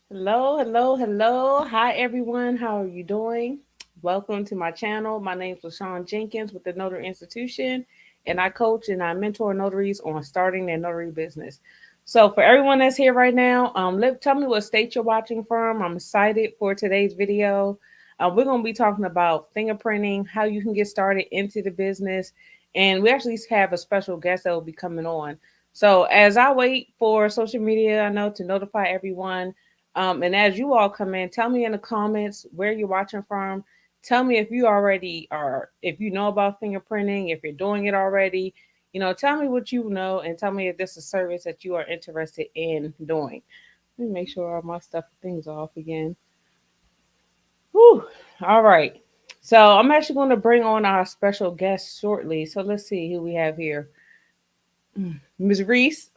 Hello, hello, hello. Hi, everyone. How are you doing? Welcome to my channel. My name is LaShawn Jenkins with the Notary Institution, and I coach and I mentor notaries on starting their notary business. So, for everyone that's here right now, tell me what state you're watching from. I'm excited for today's video. We're going to be talking about fingerprinting, how you can get started into the business, and we actually have a special guest that will be coming on. So, as I wait for social media, I know to notify everyone. And as you all come in, tell me in the comments where you're watching from. Tell me if you already are, if you know about fingerprinting, if you're doing it already. Tell me what you know and tell me if this is a service that you are interested in doing. Let me make sure all my stuff things off again. Whew. All right. So I'm actually going to bring on our special guest shortly. So let's see who we have here. Ms. Reese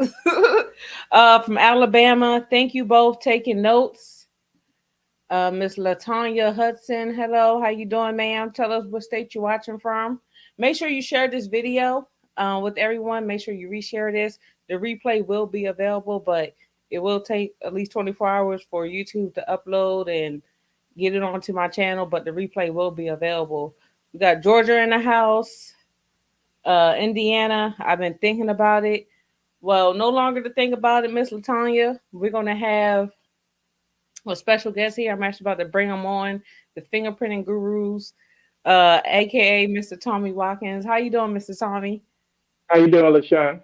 from Alabama. Thank you both taking notes. Miss Latanya Hudson, hello, how you doing, ma'am? Tell us what state you're watching from. Make sure you share this video with everyone. Make sure you reshare this. The replay will be available, but it will take at least 24 hours for YouTube to upload and get it onto my channel, but the replay will be available. We got Georgia in the house, Indiana. I've been thinking about it. Well, no longer to think about it, Miss Latanya. We're going to have a special guest here. I'm actually about to bring them on, the fingerprinting gurus, aka Mr. Tommy Watkins. How you doing, Mr. Tommy? How you doing, LaShawn?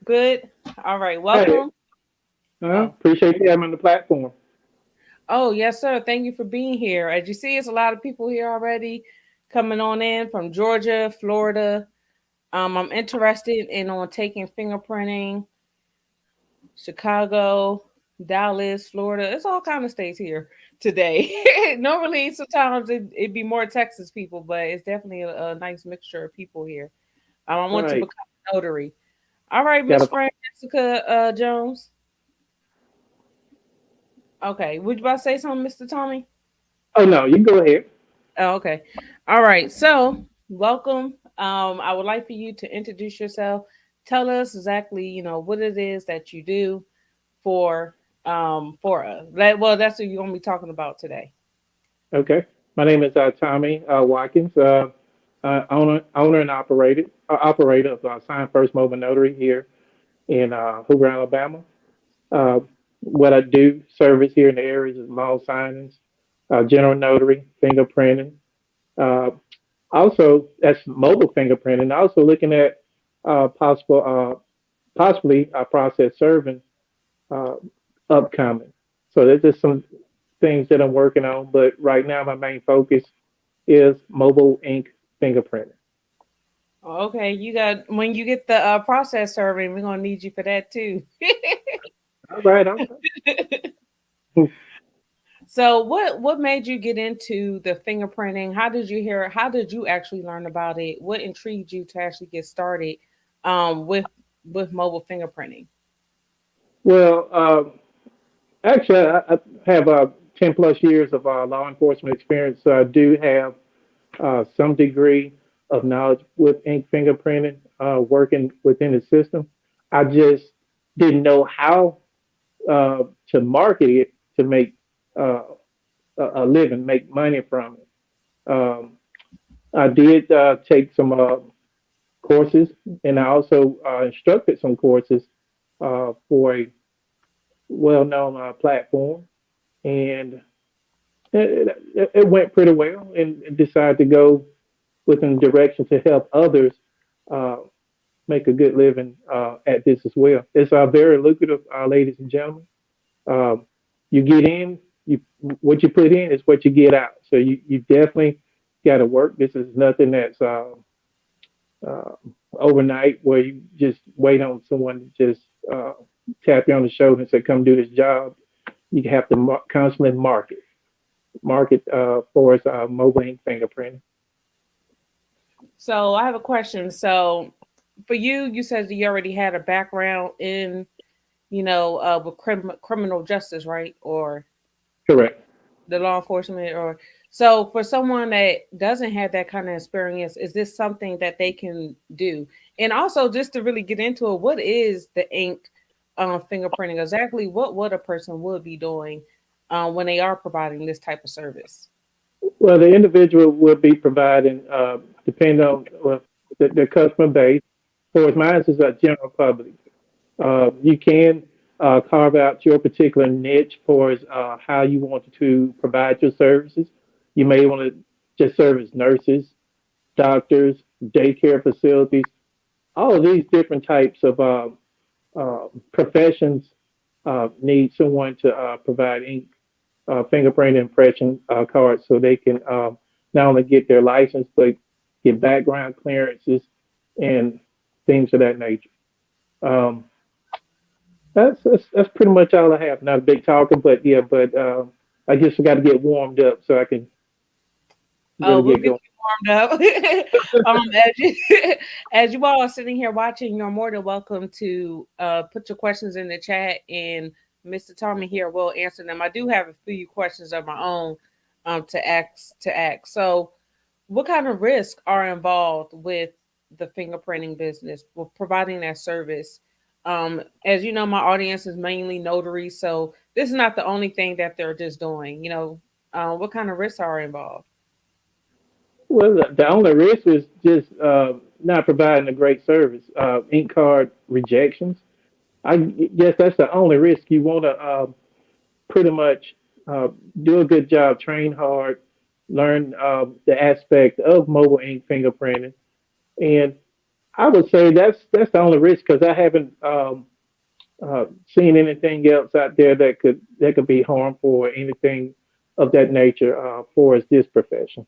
Good. All right. Hey, Welcome. Oh. appreciate you having me on the platform. Oh, yes, sir. Thank you for being here. As you see, it's a lot of people here already coming on in from Georgia, Florida. I'm interested in on taking fingerprinting, Chicago, Dallas, Florida. It's all kind of states here today. Normally, sometimes it'd be more Texas people, but it's definitely a nice mixture of people here. I want to Right. become a notary. All right, Got Miss a, Francesca Jones. Okay, would you about to say something, Mr. Tommy? oh, no, you go ahead. Oh, okay. All right. So, welcome. I would like for you to introduce yourself. Tell us exactly, what it is that you do for us. Well, that's what you're gonna be talking about today. Okay. My name is Tommy Watkins, owner and operator of Sign First Mobile Notary here in Hoover, Alabama. Uh, what I do, service here in the areas is loan signings, general notary, fingerprinting. Uh, Also, that's mobile fingerprinting. Also looking at possibly process serving uh, upcoming. So there's just some things that I'm working on, but right now my main focus is mobile ink fingerprinting. Okay, you got when you get the process serving, we're gonna need you for that too. All right, all right. So, what made you get into the fingerprinting? How did you hear? How did you actually learn about it? What intrigued you to actually get started with mobile fingerprinting? Well, actually, I have 10 plus years of law enforcement experience, so I do have some degree of knowledge with ink fingerprinting, working within the system. I just didn't know how to market it to make uh, a living, make money from it. I did take some courses, and I also instructed some courses for a well-known platform, and it went pretty well. And decided to go within the direction to help others uh, make a good living at this as well. It's very lucrative, ladies and gentlemen. Um, you get in, you what you put in is what you get out. So you definitely got to work. This is nothing that's uh, overnight where you just wait on someone to just tap you on the shoulder and say, "Come do this job." You have to constantly market for its mobile ink fingerprinting. So, I have a question. So, for you, you said that you already had a background in, with criminal justice, right? Or Correct. the law enforcement, or so for someone that doesn't have that kind of experience, is this something that they can do? And also, just to really get into it, what is the ink fingerprinting, exactly what a person would be doing when they are providing this type of service. Well, the individual will be providing, depending on the customer base. For as mine is a general public. You can carve out your particular niche for how you want to provide your services. You may want to just service nurses, doctors, daycare facilities, all of these different types of professions need someone to provide ink, fingerprint impression cards so they can not only get their license, but get background clearances and things of that nature. Um, that's pretty much all I have. Not a big talker, but yeah, but I guess I got to get warmed up so I can Oh, really we'll get get going. you warmed up. As you as you all are sitting here watching, you're more than welcome to put your questions in the chat, and Mr. Tommy here will answer them. I do have a few questions of my own to ask. So, what kind of risks are involved with the fingerprinting business, with providing that service? As you know, my audience is mainly notaries, so this is not the only thing that they're just doing. What kind of risks are involved? Well, the only risk is just not providing a great service. Ink card rejections. I guess that's the only risk. You want to pretty much uh, do a good job, train hard, learn the aspect of mobile ink fingerprinting, and I would say that's the only risk because I haven't seen anything else out there that could be harmful or anything of that nature for us this profession.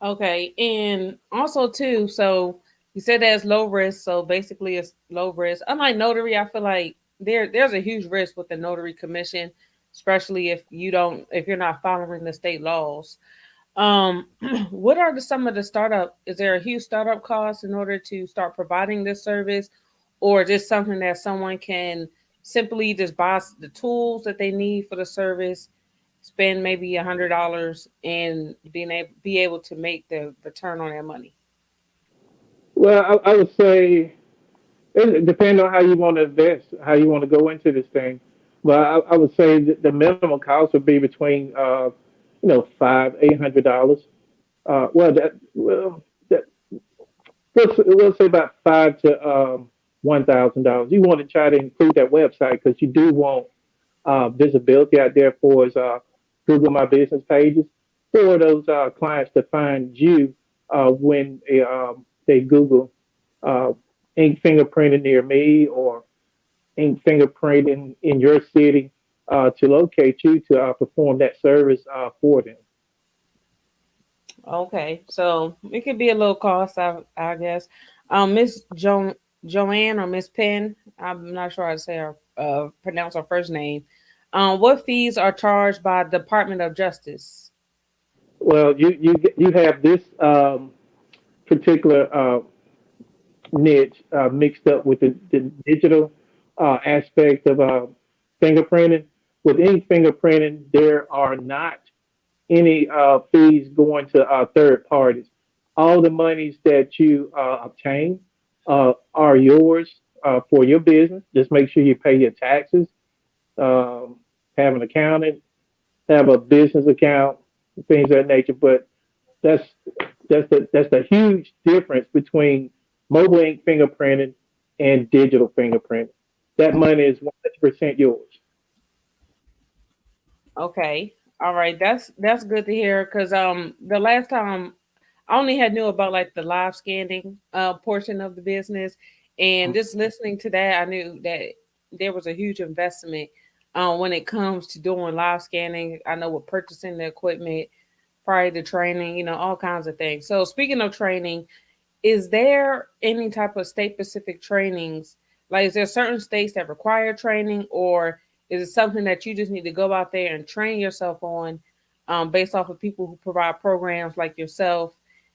Okay, and also too, so you said that's low risk, so basically it's low risk. Unlike notary, I feel like there's a huge risk with the notary commission, especially if you're not following the state laws. Um, what are some of the startup? Is there a huge startup cost in order to start providing this service, or just something that someone can simply just buy the tools that they need for the service, spend maybe $100 and be able to make the return on their money? Well, I would say it depends on how you want to invest, how you want to go into this thing. But I would say that the minimum cost would be between $500-800. That, we'll say about five to $1,000. You want to try to include that website because you do want visibility out there for is Google My Business pages for those clients to find you when they Google uh, ink fingerprinting near me or ink fingerprinting in your city to locate you to perform that service for them. Okay, so it could be a little cost, I guess. Miss Joanne or Miss Penn, I'm not sure how to say her pronounce her first name. What fees are charged by Department of Justice? Well, you have this particular niche mixed up with the digital aspect of fingerprinting. With ink fingerprinting, there are not any fees going to third parties. All the monies that you obtain are yours for your business. Just make sure you pay your taxes, um, have an accountant, have a business account, things of that nature. But that's that's the huge difference between mobile ink fingerprinting and digital fingerprinting. That money is 100% yours. Okay, all right, that's good to hear because the last time I only had knew about like the live scanning portion of the business, and just listening to that, I knew that there was a huge investment when it comes to doing live scanning. I know with purchasing the equipment, prior to training, all kinds of things. So speaking of training, is there any type of state specific trainings? Like, is there certain states that require training, or is it something that you just need to go out there and train yourself on, based off of people who provide programs like yourself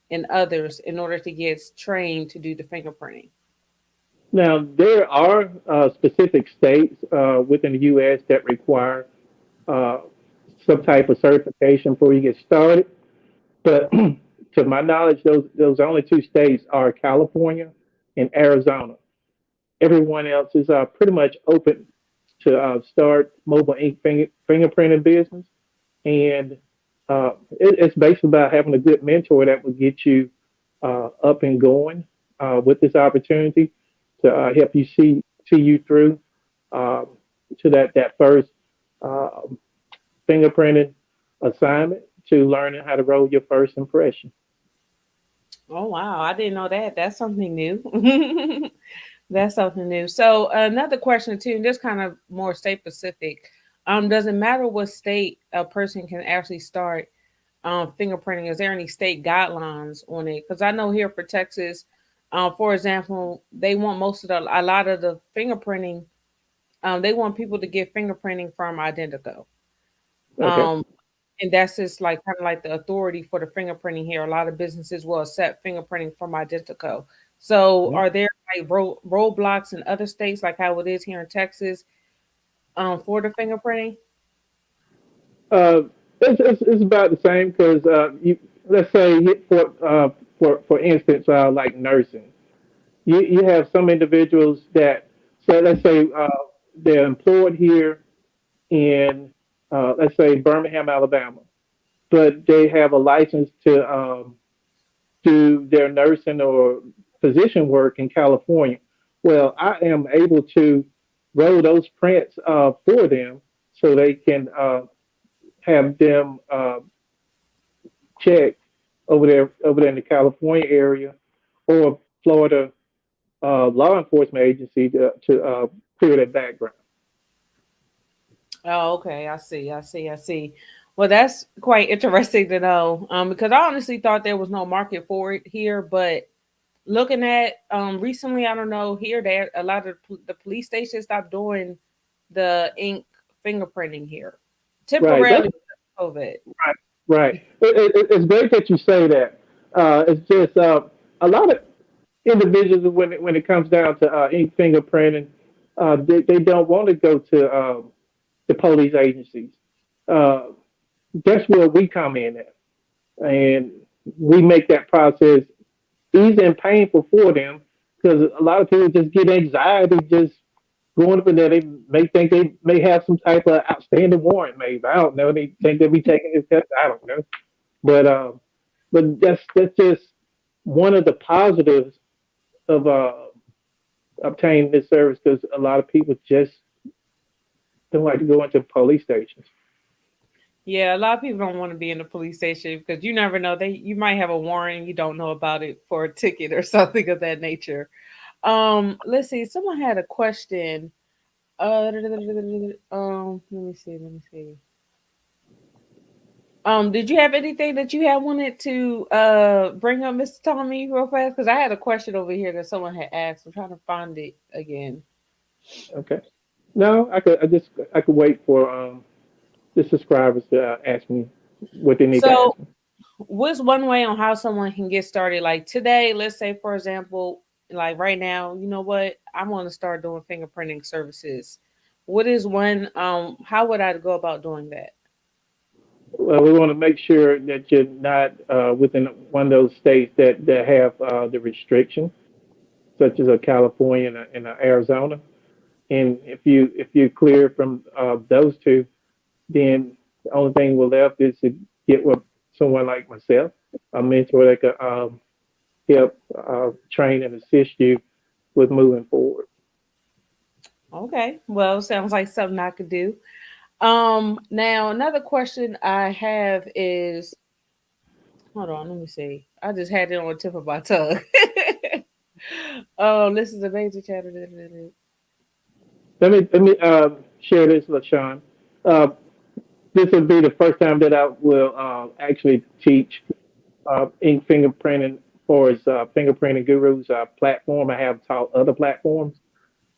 and others in order to get trained to do the fingerprinting? Now, there are specific states within the U.S. that require uh, some type of certification before you get started. But to my knowledge, those only two states are California and Arizona. everyone else is pretty much open to start mobile ink fingerprinting business, and it's basically about having a good mentor that will get you up and going with this opportunity to help you see you through um, to that first uh, fingerprinting assignment to learning how to roll your first impression. Oh wow, I didn't know that. That's something new. That's something new. So another question too, and this kind of more state specific. Does it matter what state a person can actually start fingerprinting? Is there any state guidelines on it? Because I know here for Texas, for example, they want a lot of the fingerprinting. They want people to get fingerprinting from Identico. Okay. Um, and that's just like kind of like the authority for the fingerprinting here. A lot of businesses will accept fingerprinting from Identico. So, Mhm. are there like roadblocks in other states, like how it is here in Texas, for the fingerprinting? Uh, it's about the same because you let's say for instance like nursing, you have some individuals that so let's say they're employed here in let's say Birmingham, Alabama, but they have a license to do their nursing or physician work in California. Well, I am able to roll those prints for them so they can have them checked over there in the California area or Florida law enforcement agency to clear their background. Oh, okay. I see. Well, that's quite interesting to know. Because I honestly thought there was no market for it here, but looking at recently, I don't know here that a lot of the police stations stopped doing the ink fingerprinting here Right. That's temporarily because of COVID. right. Right. It's great that you say that. It's just a lot of individuals when it comes down to ink fingerprinting, they don't want to go to the police agencies. Uh, that's where we come in at, and we make that process easy and painful for them because a lot of people just get anxiety just going up in there. They may think they may have some type of outstanding warrant, maybe. I don't know. They think they'll be taking this test. I don't know. But that's just one of the positives of obtaining this service because a lot of people just don't like to go into police stations. Yeah, a lot of people don't want to be in the police station because you never know. You might have a warrant and you don't know about it for a ticket or something of that nature. Let's see. Someone had a question. Let me see. Let me see. Did you have anything that you had wanted to bring up, Mr. Tommy, real fast? Because I had a question over here that someone had asked. I'm trying to find it again. Okay. No, I could wait for the subscribers to ask me what they need to So, ask me. what's one way on how someone can get started? Like today, let's say, for example, like right now, you know what? I want to start doing fingerprinting services. What is one? How would I go about doing that? Well, we want to make sure that you're not within one of those states that have the restrictions, such as California and Arizona. And if you're clear from those two, then the only thing we're left is to get with someone like myself, a mentor that could help train and assist you with moving forward. Okay. Well, sounds like something I could do. Now another question I have is, hold on, let me see. I just had it on the tip of my tongue. This is amazing chatter. Let me share this with Sean. Uh, this will be the first time that I will actually teach ink fingerprinting for its fingerprinting gurus platform. I have taught other platforms,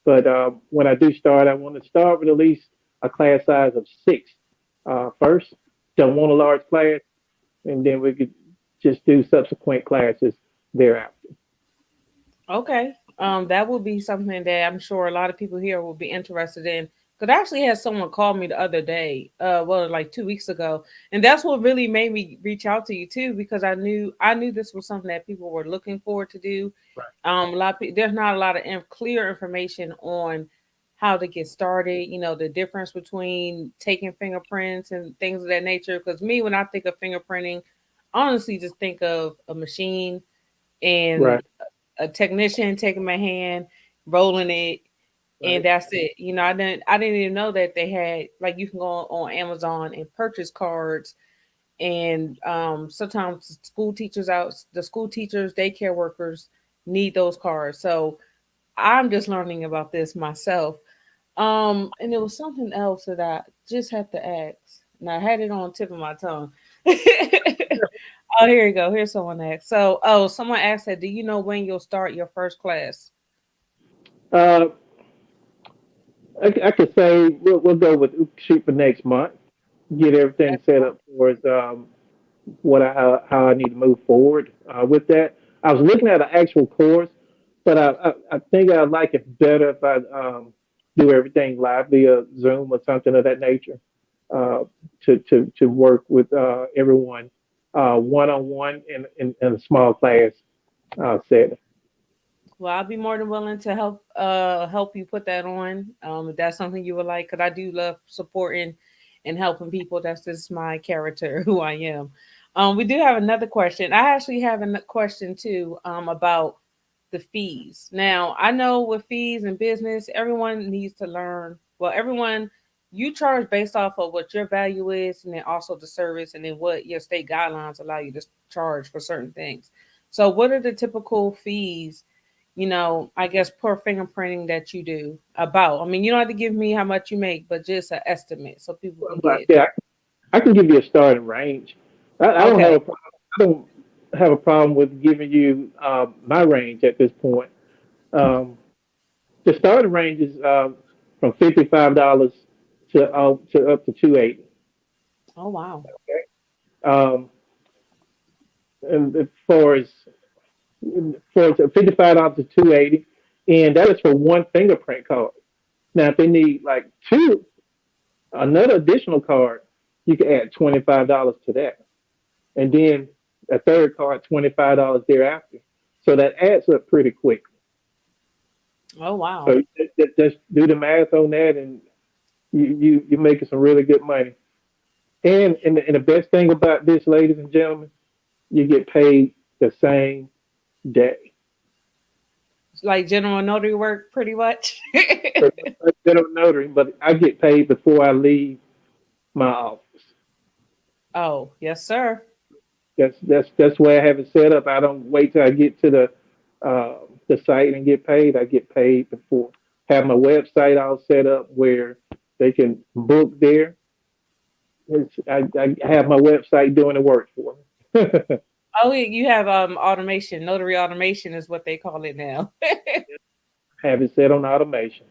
but when I do start, I want to start with at least a class size of six first. Don't want a large class, and then we could just do subsequent classes thereafter. Okay. That would be something that I'm sure a lot of people here will be interested in. Because I actually had someone call me the other day, well, like 2 weeks ago, and that's what really made me reach out to you too, because I knew this was something that people were looking forward to do. A lot of people, there's not a lot of clear information on how to get started. You know, the difference between taking fingerprints and things of that nature. Because me, when I think of fingerprinting, I honestly just think of a machine and Right. a technician taking my hand, rolling it, and Right. that's it. You know, I didn't even know that they had, like, you can go on Amazon and purchase cards, and sometimes the school teachers, daycare workers need those cards. So I'm just learning about this myself. And there was something else that I just had to ask, and I had it on the tip of my tongue. Oh, here you go. Here's someone asked. So, someone asked that, do you know when you'll start your first class? Uh, I could say we'll go with shoot for next month. Get everything set up towards how I need to move forward with that. I was looking at an actual course, but I think I like it better if I do everything live via Zoom or something of that nature uh, to work with everyone one on one in a small class setting. Well, I'll be more than willing to help you put that on. If that's something you would like, because I do love supporting and helping people. That's just my character, who I am. We do have another question. I actually have a question too, about the fees. Now, I know with fees in business, everyone needs to learn. Well, everyone, you charge based off of what your value is, and then also the service, and then what your state guidelines allow you to charge for certain things. So, what are the typical fees, I guess, per fingerprinting that you do about? I mean, you don't have to give me how much you make, but just an estimate so people can But get. yeah, I can give you a starting range. I don't have Okay. a problem. I don't have a problem with giving you my range at this point. Um, the starting range is from $55 to up to 280. Oh, wow. Um, and as far as for $55 to 280, and that is for one fingerprint card. Now, if they need like two, another additional card, you can add $25 to that, and then a third card, $25 thereafter. So that adds up pretty quick. Oh, wow. So just do the math on that, and you're making some really good money. And the best thing about this, ladies and gentlemen, you get paid the same day. It's like general notary work, pretty much. Pretty much like general notary, but I get paid before I leave my office. Oh, yes, sir. That's where I have it set up. I don't wait till I get to the site and get paid. I get paid before. Have my website all set up where they can book there. I have my website doing the work for me. Oh, yeah, you have automation. Notary automation is what they call it now. Have it set on automation.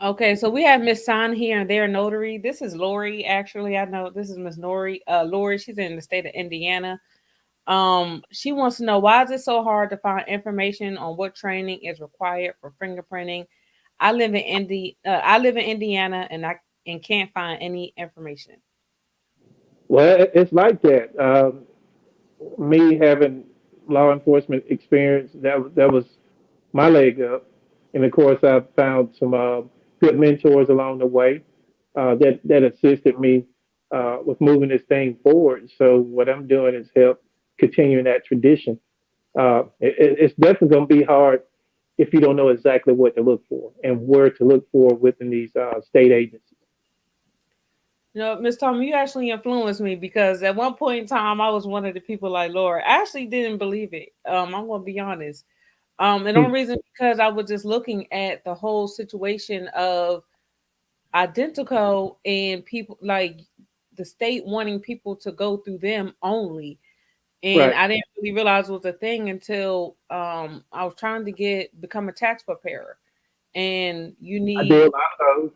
Okay, so we have Miss San here, and they're notary. This is Lori. Actually, I know this is Miss Lori. Lori, she's in the state of Indiana. She wants to know, why is it so hard to find information on what training is required for fingerprinting? I live in Indiana, and I can't find any information. Well, it's like that. Me having law enforcement experience, that was my leg up. And of course, I found some good mentors along the way that assisted me with moving this thing forward. So what I'm doing is help continuing that tradition. It's definitely going to be hard if you don't know exactly what to look for and where to look for within these state agencies. Miss Tommy, you actually influenced me, because at one point in time, I was one of the people like Laura. I actually didn't believe it. I'm gonna be honest. And the only reason, because I was just looking at the whole situation of identical, and people like the state wanting people to go through them only. And Right. I didn't really realize it was a thing until I was trying to become a tax preparer, and you I do a need lot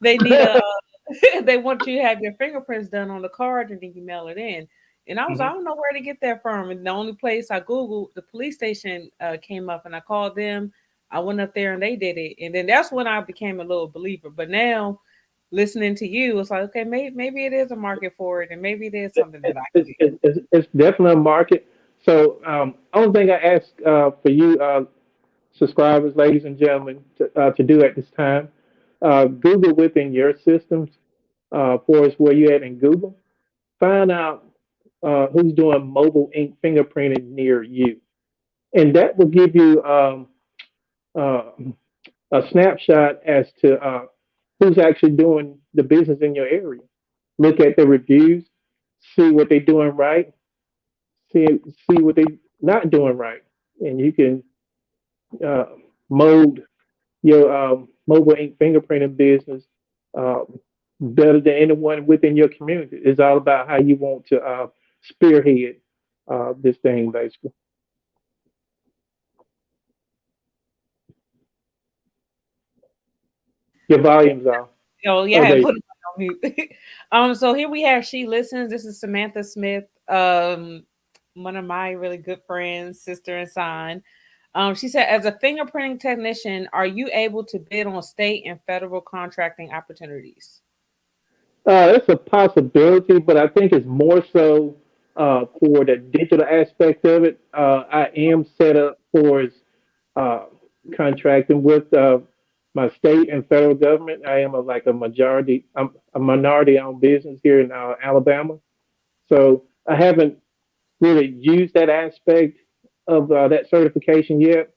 they of need a those. they want you to have your fingerprints done on the card, and then you mail it in. And I Mhm. don't know where to get that from. And the only place I Googled, the police station came up, and I called them. I went up there and they did it, and then that's when I became a little believer. But now, listening to you, it's like, okay, maybe it is a market for it, and maybe it is something that I can do. It's definitely a market. So, only thing I ask for you subscribers, ladies and gentlemen, to do at this time, Google within your systems for us where you at in Google. Find out who's doing mobile ink fingerprinting near you, and that will give you uh, a snapshot as to who's actually doing the business in your area. Look at the reviews, see what they're doing right, see see what they're not doing right, and you can uh, mold your mobile ink fingerprinting business uh, better than anyone within your community. It's all about how you want to spearhead this thing, basically. Your volume's off. Oh yeah, Oh, I there had you put it on mute. So here we have She Listens. This is Samantha Smith, one of my really good friends, sister and son. She said, as a fingerprinting technician, are you able to bid on state and federal contracting opportunities? It's a possibility, but I think it's more so for the digital aspect of it. I am set up for uh, contracting with my state and federal government. I am like I'm a minority-owned business here in Alabama, so I haven't really used that aspect of that certification yet.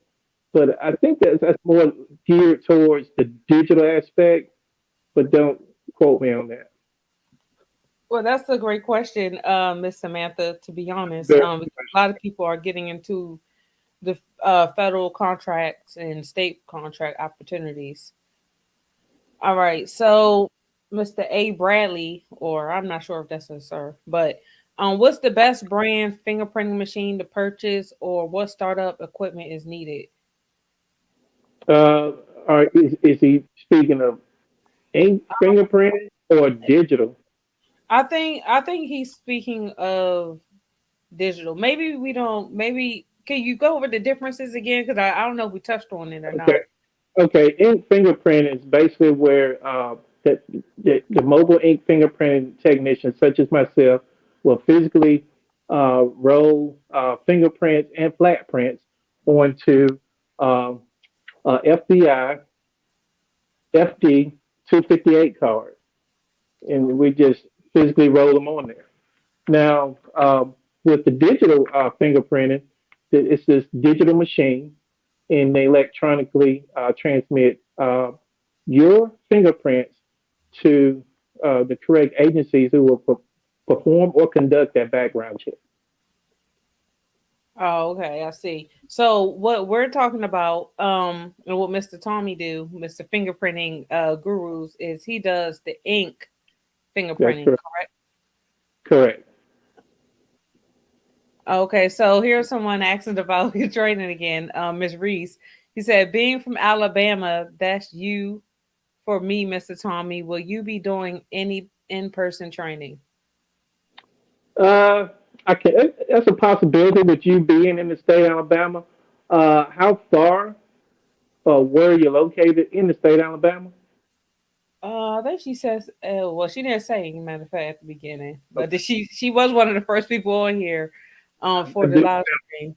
But I think that's more geared towards the digital aspect. But don't quote me on that. Well, that's a great question, Miss Samantha. To be honest, Very because a lot of people are getting into the federal contracts and state contract opportunities. All right, so Mr. A. Bradley, or I'm not sure if that's a sir, but what's the best brand fingerprinting machine to purchase, or what startup equipment is needed? Is he speaking of ink fingerprint or digital? I think he's speaking of digital. Maybe we don't. Maybe can you go over the differences again? Because I don't know if we touched on it or Okay. not. Okay. Ink fingerprint is basically where the mobile ink fingerprint technicians, such as myself, will physically roll fingerprints and flat prints onto um, FBI, FD 258 cards, and we just physically roll them on there. Now, with the digital fingerprinting, it's this digital machine, and they electronically transmit your fingerprints to the correct agencies who will perform or conduct that background check. Oh, okay, I see. So what we're talking about, and what Mr. Tommy do, Mr. Fingerprinting Gurus, is he does the ink That's fingerprinting, correct. correct? Correct. Okay, so here's someone asking about your training again, Miss Reese. He said, being from Alabama, that's you for me, Mr. Tommy. Will you be doing any in-person training? Uh, I can. That's a possibility with you being in the state of Alabama. How far or where are you located in the state of Alabama? I think she says, well, she didn't say, matter of fact, at the beginning, but she was one of the first people on here, for the Okay. live stream.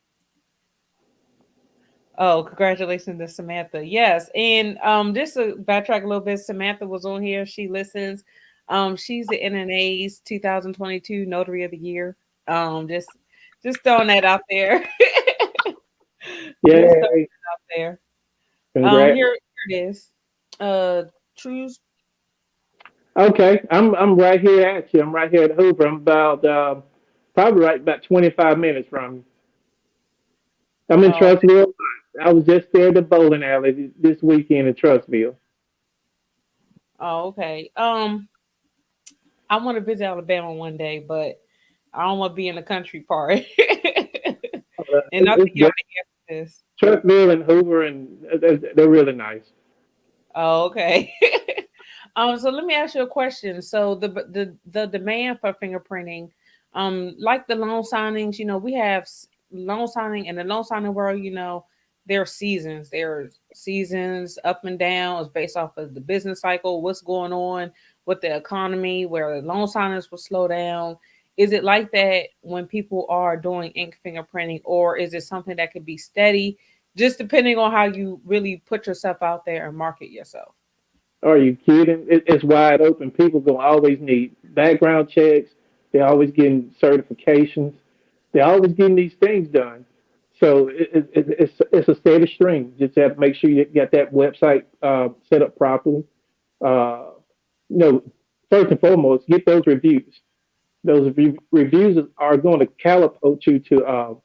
Oh, congratulations to Samantha. Yes, and just to backtrack a little bit, Samantha was on here. She listens. She's the NNA's 2022 Notary of the Year. Just throwing that out there. Just throwing Yay! it out there. Congrats. Here it is. Uh, True's. Okay, I'm right here at you. I'm right here at Hoover. I'm about probably right about 25 minutes from you. I'm in Oh, Trussville. I was just there at the bowling alley this weekend in Trussville. oh, okay. I want to visit Alabama one day, but I don't want to be in the country part. And I think y'all It's can answer this. Trussville and Hoover, and they're really nice. Oh, okay. So let me ask you a question. So the demand for fingerprinting, like the loan signings, we have loan signing in the loan signing world. There are seasons. There's seasons up and down. It's based off of the business cycle, what's going on with the economy, where loan signings will slow down. Is it like that when people are doing ink fingerprinting, or is it something that could be steady, just depending on how you really put yourself out there and market yourself? Are you kidding? It's wide open. People gonna always need background checks. They're always getting certifications. They're always getting these things done. So it's a steady stream. Just have to make sure you get that website set up properly. Uh, you know, first and foremost, get those reviews. Those reviews are going to catapult you to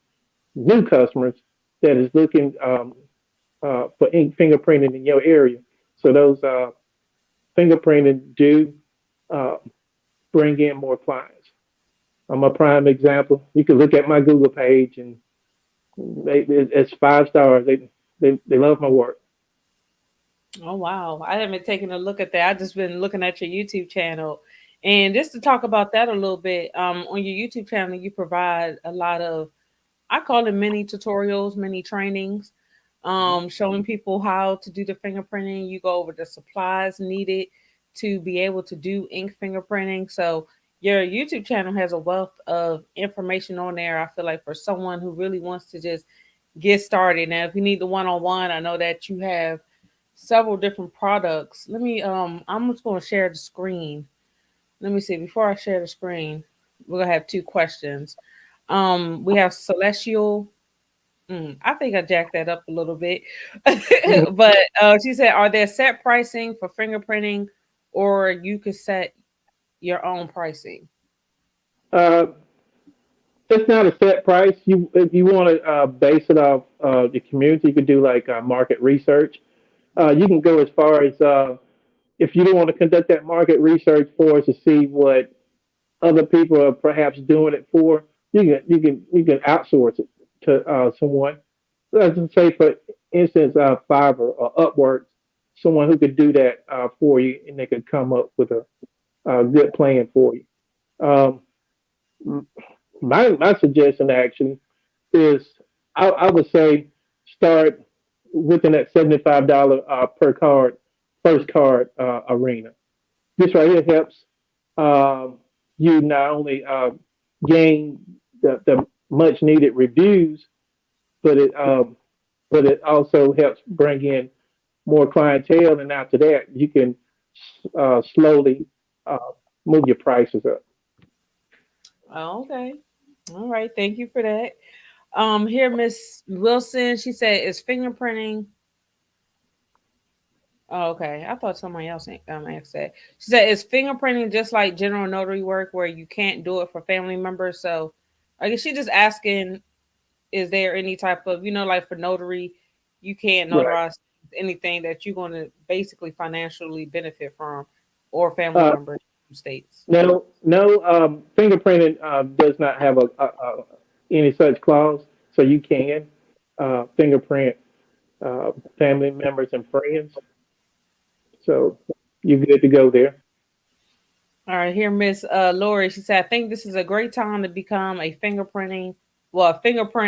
new customers that is looking for ink fingerprinting in your area. So those fingerprinting do uh, bring in more clients. I'm a prime example. You can look at my Google page and it's 5 stars. They love my work. Oh wow. I haven't taken a look at that. I just been looking at your YouTube channel. And just to talk about that a little bit, on your YouTube channel you provide a lot of, I call it mini tutorials, mini trainings, showing people how to do the fingerprinting. You go over the supplies needed to be able to do ink fingerprinting. So your YouTube channel has a wealth of information on there. I feel like for someone who really wants to just get started. Now, if you need the one-on-one, I know that you have several different products. I'm just going to share the screen. Let me see. Before I share the screen, we're gonna have two questions. We have Celestial. I think I jacked that up a little bit, but she said, "Are there set pricing for fingerprinting, or you could set your own pricing?" uh, it's not a set price. You if you want to base it off the community, you could do like market research. You can go as far as if you don't want to conduct that market research for us to see what other people are perhaps doing it for, you can outsource it to someone. Let's just say, for instance, Fiverr or Upwork, someone who could do that for you, and they could come up with a good plan for you. Um, my suggestion actually is I would say start within that $75 per card, first card arena. This right here helps um, you not only gain the much needed reviews, but it also helps bring in more clientele, and after that you can slowly uh, move your prices up. Oh, okay. All right. Thank you for that. Here, Miss Wilson. She said, "Is fingerprinting?" Oh, okay. I thought somebody else asked that. She said, "Is fingerprinting just like general notary work, where you can't do it for family members?" So, I guess she just asking, is there any type of, like for notary, you can't Right. notarize anything that you're going to basically financially benefit from, or family Uh, members from states? no, fingerprinting does not have any such clause, so you can fingerprint family members and friends. So you're good to go there. All right, here, Miss Lori. She said, "I think this is a great time to become a fingerprint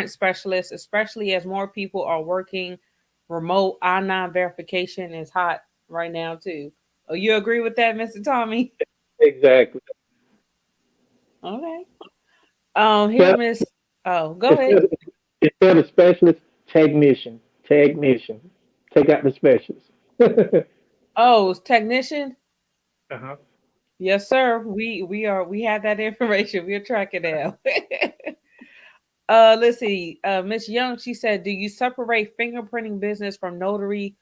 specialist, especially as more people are working remote. I-9 verification is hot right now too." Oh, you agree with that, Mr. Tommy? Exactly. Okay. Here, But Miss. Oh, go ahead. instead of, instead of specialist, technician. Take out the specialist. Oh, technician. Uh-huh. Yes, sir. We have that information. We're tracking now. Let's see. Miss Young, she said, "Do you separate fingerprinting business from notary,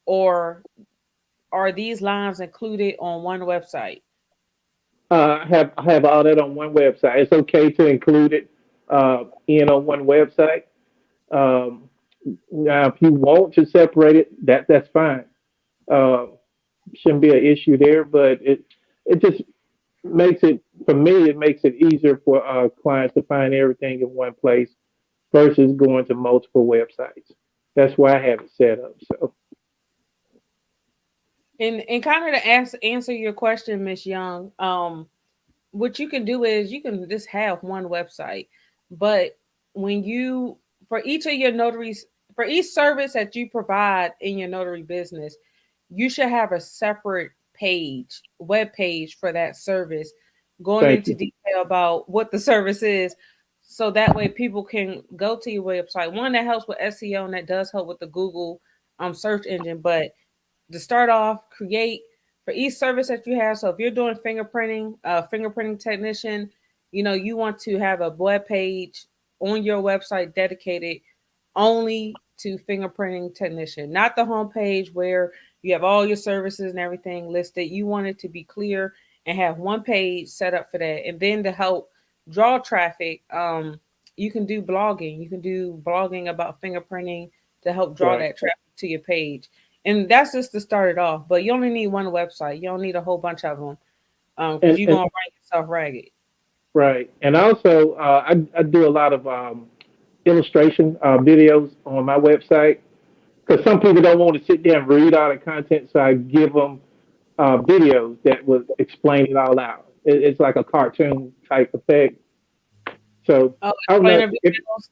or are these lines included on one website?" I have all that on one website. It's okay to include it in on one website. Um, Now, if you want to separate it, that's fine. Uh, shouldn't be an issue there, but it just makes it for me. It makes it easier for clients to find everything in one place versus going to multiple websites. That's why I have it set up. So, And kind of to answer your question, Miss Young, what you can do is you can just have one website, but when you for each of your notaries for each service that you provide in your notary business, you should have a separate page, web page for that service, going Thank into you. detail about what the service is. So that way people can go to your website. One, that helps with SEO and that does help with the Google search engine. But to start off, create for each service that you have. So if you're doing fingerprinting, fingerprinting technician, you want to have a web page on your website dedicated only to fingerprinting technician, not the homepage where you have all your services and everything listed. You want it to be clear and have one page set up for that. And then to help draw traffic, you can do blogging. You can do blogging about fingerprinting to help draw Right. that traffic to your page. And that's just to start it off. But you only need one website. You don't need a whole bunch of them because you're And going to run yourself ragged. right. And also, I do a lot of illustration videos on my website because some people don't want to sit there and read all the content, so I give them videos that will explain it all out. It's like a cartoon type effect. So Oh, I don't know explainer videos.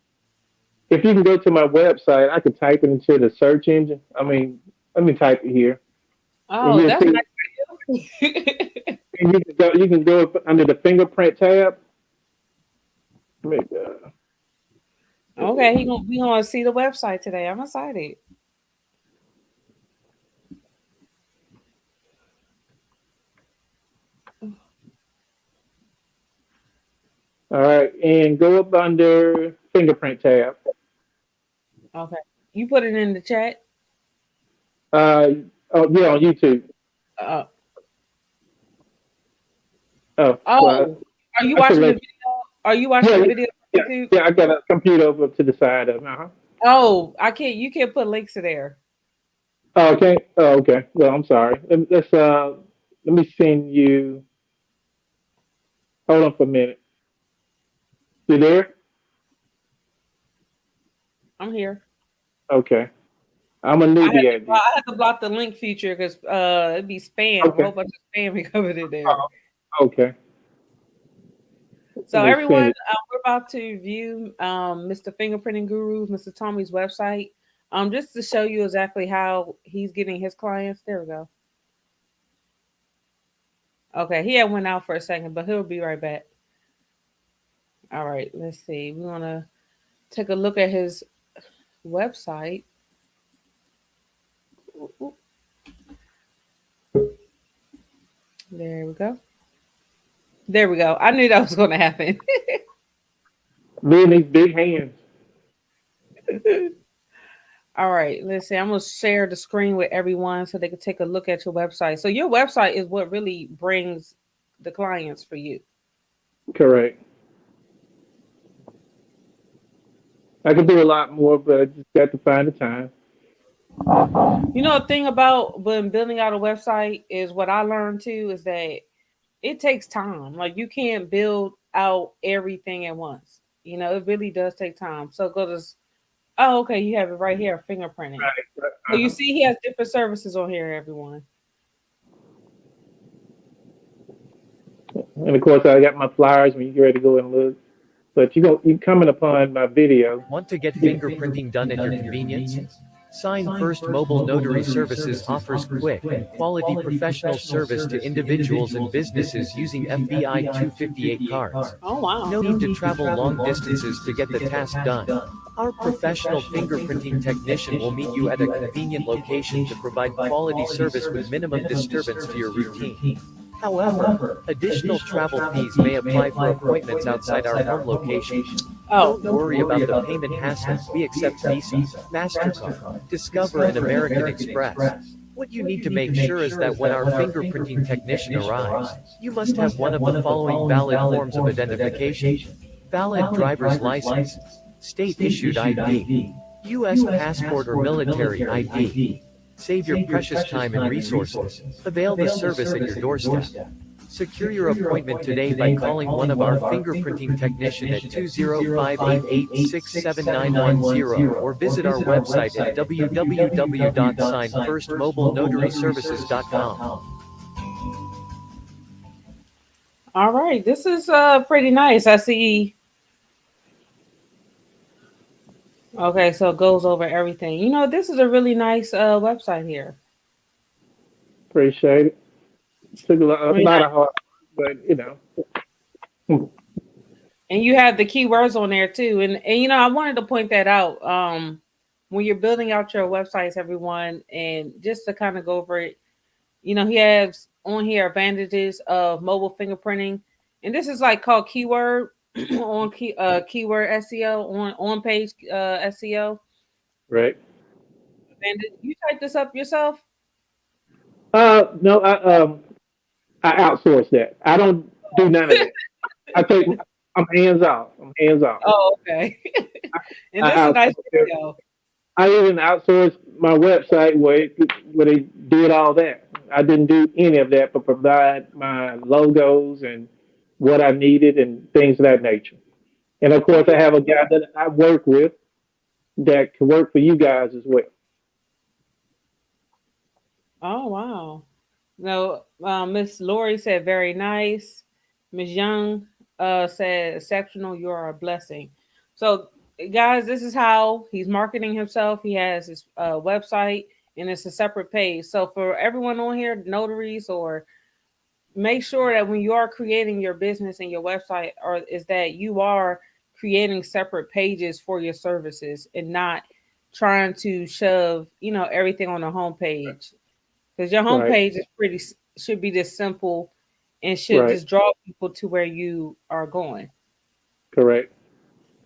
if you can go to my website, I could type it into the search engine. I mean, let me type it here, and Oh, you'll that's see. nice. And you can go up under the fingerprint tab. Make, Okay, we gonna see the website today. I'm excited. all right, and go up under fingerprint tab. Okay, you put it in the chat. Uh, oh yeah, on YouTube. Uh, Oh well, oh, are you I should watching the let. video? Are you watching Yeah, the yeah, video yeah, on YouTube? yeah. I got a computer over to the side of. Uh-huh. Oh, I can't. You can't put links to there. Oh, okay. Oh, okay. Well, I'm sorry. Let me send you. Hold on for a minute. You there? I'm here. Okay. I'm a newbie at this. I had to block the link feature because it'd be spam. A Okay. whole bunch of spam be coming in there. Oh, okay. Let So me everyone, send it. we're about to view Mr. Fingerprinting Guru, Mr. Tommy's website, just to show you exactly how he's getting his clients. There we go. Okay, he had went out for a second, but he'll be right back. All right, let's see. We want to take a look at his website. There we go. There we go. I knew that was going to happen. Me and these big hands. All right, let's see. I'm going to share the screen with everyone so they can take a look at your website. So your website is what really brings the clients for you. Correct. I could do a lot more, but I just got to find the time. The thing about when building out a website is what I learned too is that it takes time. Like you can't build out everything at once. It really does take time. So go to oh, okay, you have it right here, fingerprinting. Right. Right. So you Uh-huh. see he has different services on here, everyone. And of course, I got my flyers when you get ready to go and look. But you coming upon my video. Want to get fingerprinting done at your convenience? Sign First Mobile Notary Services offers quick, quality professional service to individuals and businesses using FBI 258 cards. Oh wow. No need to travel long distances to get the task done. Our professional fingerprinting technician will meet you at a convenient location to provide quality service with minimum disturbance to your routine. However, additional travel fees may apply for appointments outside our home location. Oh, Don't worry about the payment hassle. We accept Visa, MasterCard, Discover, and American Express. What you need to make sure is that when our fingerprinting technician arrives, you must have one of the following valid forms of identification: valid driver's license, state-issued ID, U.S. passport or military ID. Save your precious time and resources. Avail the service at your doorstep. Secure your appointment today by calling one of our fingerprinting technician at 205-886-7910 or visit our website at www.signfirstmobilenotaryservices.com. all right. This is pretty nice. I see. Okay, so it goes over everything. This is a really nice website here. Appreciate it. Took I a mean, lot of hard work, but and you have the keywords on there too. And I wanted to point that out. When you're building out your websites, everyone, and just to kind of go over it, he has on here advantages of mobile fingerprinting, and this is like called keyword on keyword SEO on page SEO. right. And you type this up yourself? No, I outsource that. I don't do none of that. I take. I'm hands off. I'm hands off. Oh, okay. And I this is a nice outsource it. video. I even outsourced my website where they did all that. I didn't do any of that, but provide my logos and what I needed and things of that nature. And of course, I Okay. have a guy that I work with that can work for you guys as well. Oh, wow. No, Miss Lori said very nice. Miss Young said exceptional. You are a blessing. So, guys, this is how he's marketing himself. He has his website, and it's a separate page. So, for everyone on here, notaries, or make sure that when you are creating your business and your website, or is that you are creating separate pages for your services and not trying to shove everything on the homepage, because your Right, homepage is pretty should be just simple and should right, just draw people to where you are going. correct.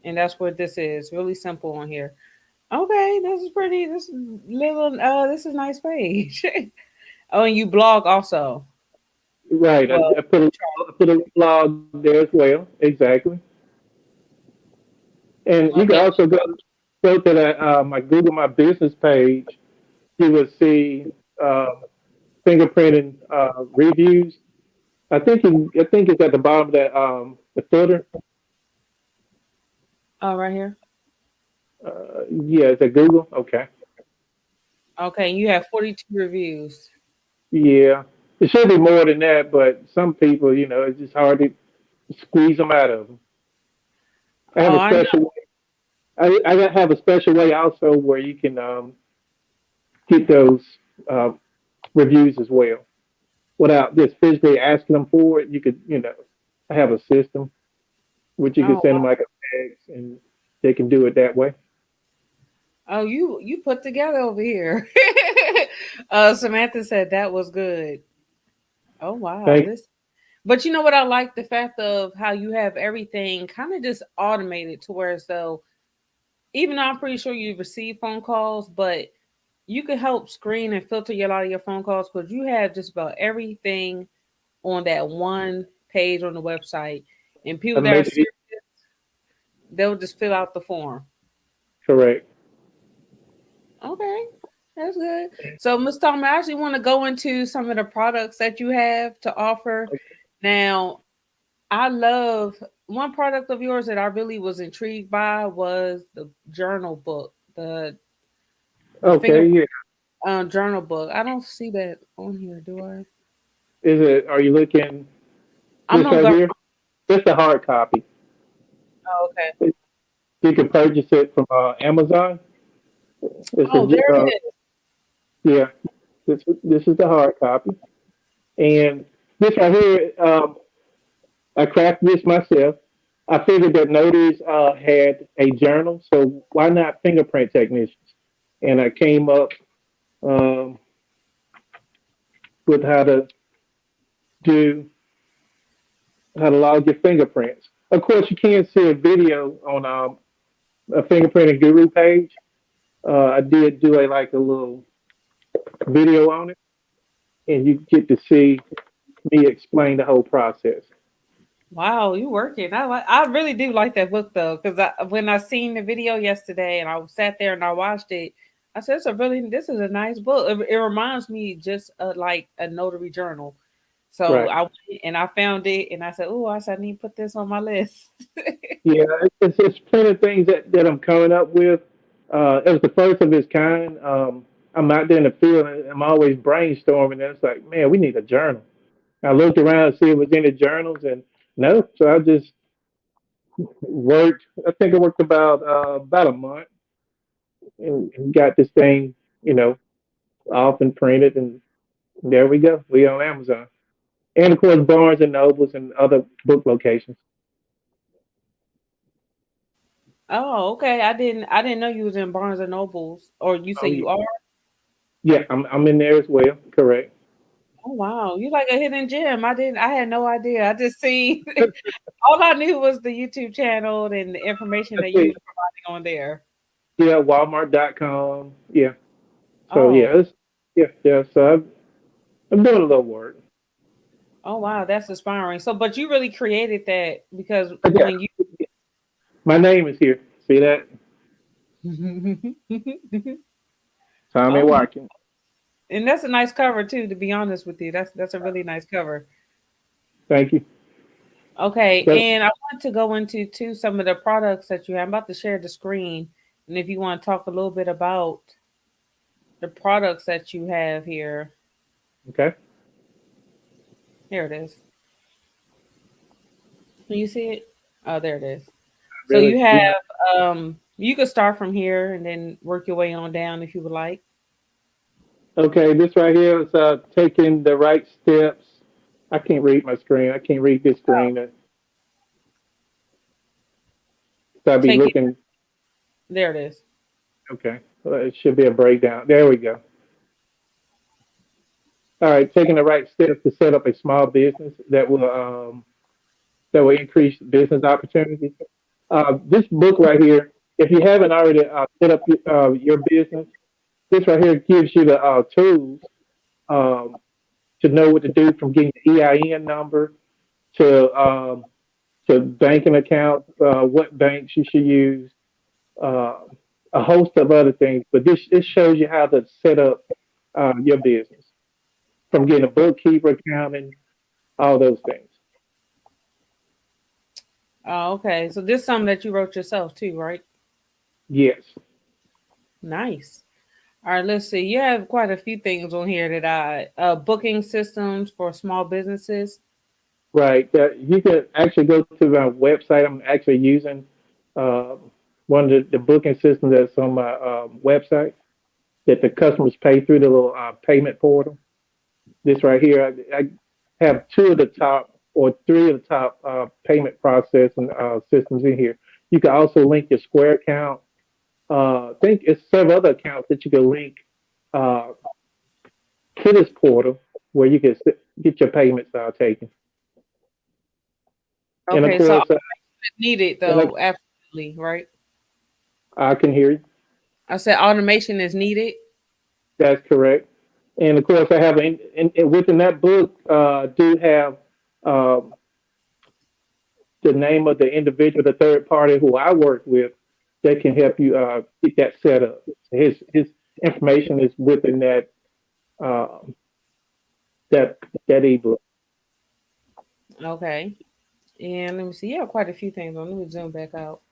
And that's what this is. Really simple on here. Okay, this is pretty. This is little. This is a nice page. Oh, and you blog also. Right. Well, I put a blog there as well. Exactly. And you can okay. also go to my Google My Business page. You will see uh, fingerprinting reviews. I think it's at the bottom of that the footer. Oh, right here. Yeah, it's at Google. Okay. Okay, you have 42 reviews. Yeah, it should be more than that, but some people, it's just hard to squeeze them out of them. I have Oh, a I know. special. Have a special way also where you can get those uh, reviews as well without just physically asking them for it. You could, I have a system which you can Oh, send them wow. like a text and they can do it that way. Oh, you put together over here. Samantha said that was good. Oh, wow. Thank This. But you know what I like, the fact of how you have everything kind of just automated to where as though, even though I'm pretty sure you receive phone calls, but you can help screen and filter a lot of your phone calls because you have just about everything on that one page on the website. And people and that are make it serious, they'll just fill out the form. correct. Okay, that's good. So, Ms. Tom, I actually want to go into some of the products that you have to offer. Now, I love one product of yours that I really was intrigued by was the journal book, the Okay, finger yeah. journal book. I don't see that on here, do I? Is it? Are you looking I'm this gonna right go. here? It's the hard copy. Oh, okay. You can purchase it from Amazon. It's Oh, there a it is. yeah. This is the hard copy, and this right here. I crafted this myself. I figured that notaries had a journal, so why not fingerprint technicians? And I came up um, with do how to log your fingerprints. Of course, you can see a video on a fingerprinting guru page. I did do a little video on it, and you get to see me explain the whole process. Wow, you working? I really do like that book though, because when I seen the video yesterday and I sat there and I watched it, I said, this is a nice book. It reminds me just like a notary journal." So Right. I went and I found it and I said, "Oh, I said I need to put this on my list." Yeah, it's plenty of things that I'm coming up with. It was the first of its kind. I'm out there in the field and I'm always brainstorming. And it's like, man, we need a journal. I looked around to see if it was any journals, and no. So I just worked. I think I worked about a month, and got this thing, you know, off and printed, and there we go. We on Amazon, and of course Barnes and Nobles and other book locations. Oh, okay. I didn't know you was in Barnes and Nobles, or you say Oh you yeah, are. yeah, I'm in there as well. Correct. Oh wow, you like a hidden gem. I had no idea. I just see all I knew was the YouTube channel and the information That's that you it. was providing on there. Yeah, Walmart.com. Yeah. So Oh, yeah, yeah. So I'm doing a little work. oh wow, that's inspiring. So, but you really created that because Yeah, when you my name is here. See that? Tommy oh, Watkins. and that's a nice cover too. To be honest with you, that's a really nice cover. Thank you. Okay, So, and I want to go into too some of the products that you have. I'm about to share the screen, and if you want to talk a little bit about the products that you have here, okay. here it is. Can you see it? Oh, there it is. So Really? you Yeah. have you could start from here and then work your way on down if you would like. Okay, this right here is taking the right steps. I can't read my screen. I can't read this screen. So I'll be Take it. looking. There it is. Okay, well, it should be a breakdown. There we go. All right, taking the right steps to set up a small business that will increase business opportunities. This book right here, if you haven't already set up your business, this right here gives you the tools um, to know what to do from getting the EIN number to banking accounts, what banks you should use, uh, a host of other things. But this shows you how to set up your business from getting a bookkeeper, accounting, all those things. Oh, okay. So this is something that you wrote yourself too, right? Yes, Nice. All right, let's see. You have quite a few things on here that I booking systems for small businesses. right. You can actually go to my website. I'm actually using uh, one of the booking systems that's on my website that the customers pay through the little payment portal. This right here, I have two of the top or three of the top payment processing systems in here. You can also link your Square account. I think it's several other accounts that you can link uh, to this portal where you can get your payments taken. And of Okay, so course, it's needed and though, absolutely, right? I can hear you. I said automation is needed. That's correct. And of course, I have within that book, do have um, the name of the individual, the third party who I work with, that can help you get that set up. His information is within um, that that ebook. Okay. And let me see. You have quite a few things on. Let me zoom back out.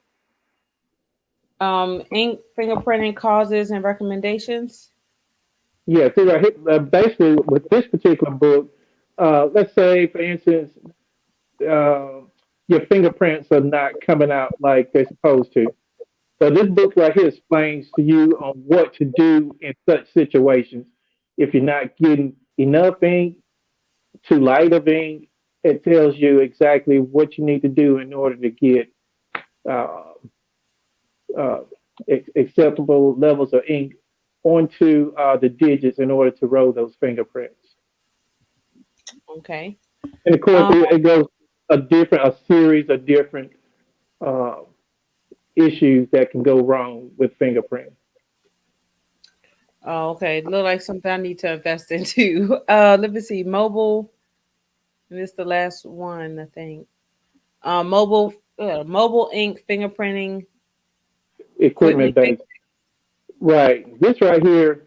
Ink fingerprinting causes and recommendations. Yeah, so basically with this particular book, let's say for instance, uh, your fingerprints are not coming out like they're supposed to. So this book right here explains to you on what to do in such situations. If you're not getting enough ink, too light of ink, it tells you exactly what you need to do in order to get uh, uh, acceptable levels of ink onto the digits in order to roll those fingerprints. Okay. And of course, Um, it goes a series of different uh, issues that can go wrong with fingerprinting. oh, okay. Look like something I need to invest into. Let me see. Mobile, and this is the last one, I think. Mobile ink fingerprinting Equipment equipment. based. Right. This right here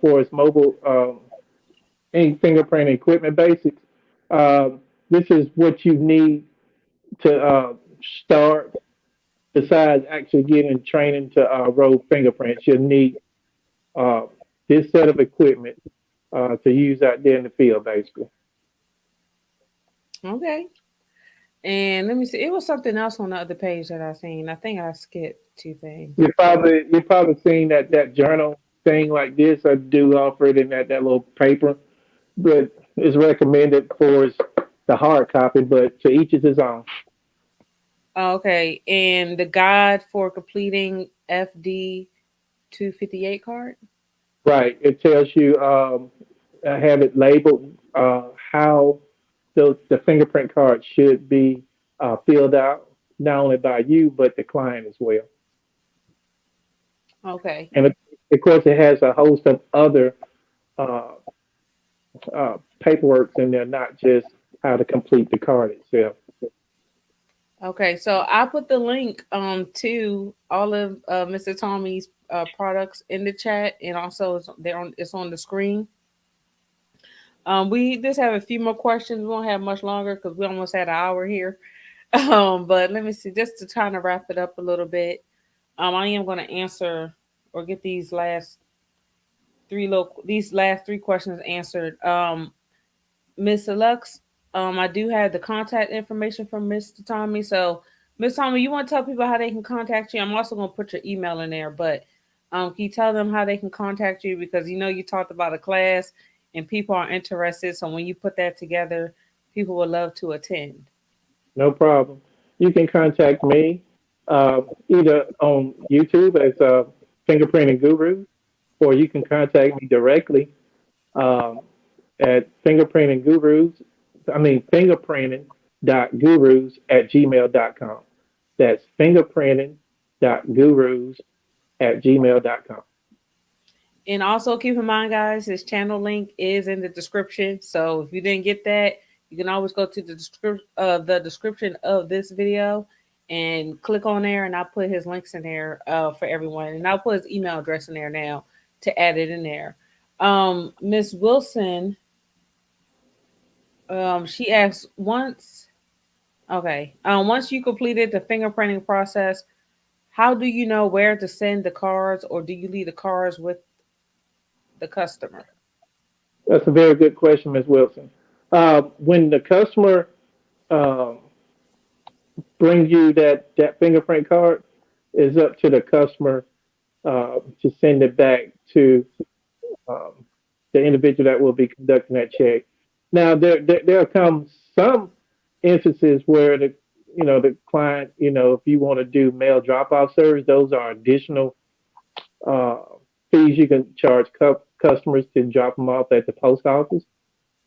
for its mobile ink fingerprint equipment basics. This is what you need to start. Besides actually getting training to roll fingerprints, you'll need uh, this set of equipment to use out there in the field, basically. Okay. And let me see. It was something else on the other page that I seen. I think I skipped two things. You probably seen that journal thing like this. I do offer it in that little paper, but it's recommended for the hard copy. But to each is his own. Okay, and the guide for completing FD 258 card. Right. It tells you have it labeled how the fingerprint card should be filled out, not only by you but the client as well. Okay. And of course, it has a host of other uh, paperworks in there, not just how to complete the card itself. Okay, so I put the link to all of Mr. Tommy's products in the chat, and also it's on the screen. We just have a few more questions. We won't have much longer because we almost had an hour here. But let me see, just to kind of wrap it up a little bit. I am going to answer or get these last three questions answered. Miss Lux, I do have the contact information from Mr. Tommy. So, Miss Tommy, you want to tell people how they can contact you? I'm also going to put your email in there, but can you tell them how they can contact you? Because you know you talked about a class and people are interested. So when you put that together, people would love to attend. No problem. You can contact me either on YouTube as Fingerprinting Gurus, or you can contact me directly um, at fingerprinting gurus. I mean, fingerprinting.gurus at gmail.com. That's fingerprinting.gurus at gmail.com. And also keep in mind, guys, his channel link is in the description. So if you didn't get that, you can always go to the description of this video and click on there, and I'll put his links in there for everyone, and I'll put his email address in there now to add it in there. Miss Wilson, she asked once. Okay, once you completed the fingerprinting process, how do you know where to send the cards, or do you leave the cards with the customer? That's a very good question, Ms. Wilson. When the customer um, brings you that fingerprint card, it's up to the customer to send it back to um, the individual that will be conducting that check. Now, there come some instances where the client, if you want to do mail drop off service, those are additional uh, fees you can charge customers to drop them off at the post office.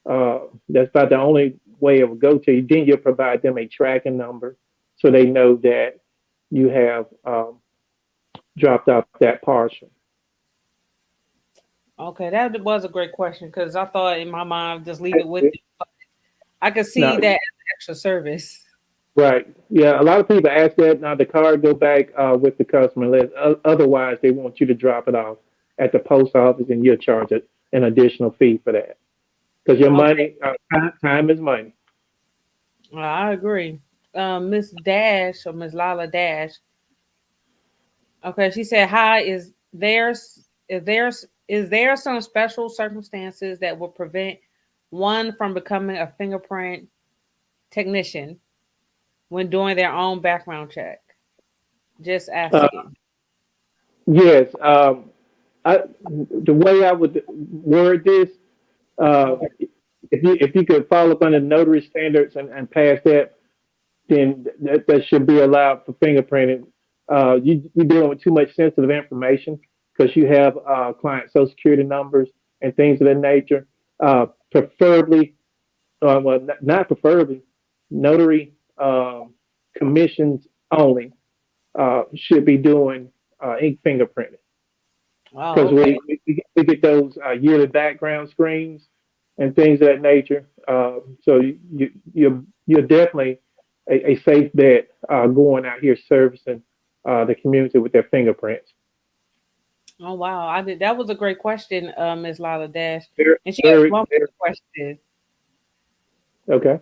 That's about the only way it would go to you. Then you'll provide them a tracking number so they know that you have dropped off that parcel. Okay, that was a great question because I thought in my mind just leave it with it. I could see Now, that as extra service. right. Yeah, a lot of people ask that. Now the card go back with the customer. Otherwise, they want you to drop it off at the post office, and you'll charge it an additional fee for that because your Okay, money, time is money. I agree. Miss Dash or Miss Lala Dash. Okay, she said, "Hi, is there some special circumstances that will prevent one from becoming a fingerprint technician when doing their own background check?" Just Uh, asking. yes, the way I would word this, uh, Okay. if you could follow up on the notary standards and pass that, then that should be allowed for fingerprinting. You're dealing with too much sensitive information because you have client social security numbers and things of that nature. Preferably, well, not preferably, notary commissions only should be doing ink fingerprinting Oh, because okay. we get those yearly background screens and things of that nature. So you're definitely a safe bet going out here servicing the community with their fingerprints. Oh wow, I did. That was a great question, Miss Lala Dash. Very, And she has very, one very more question. okay.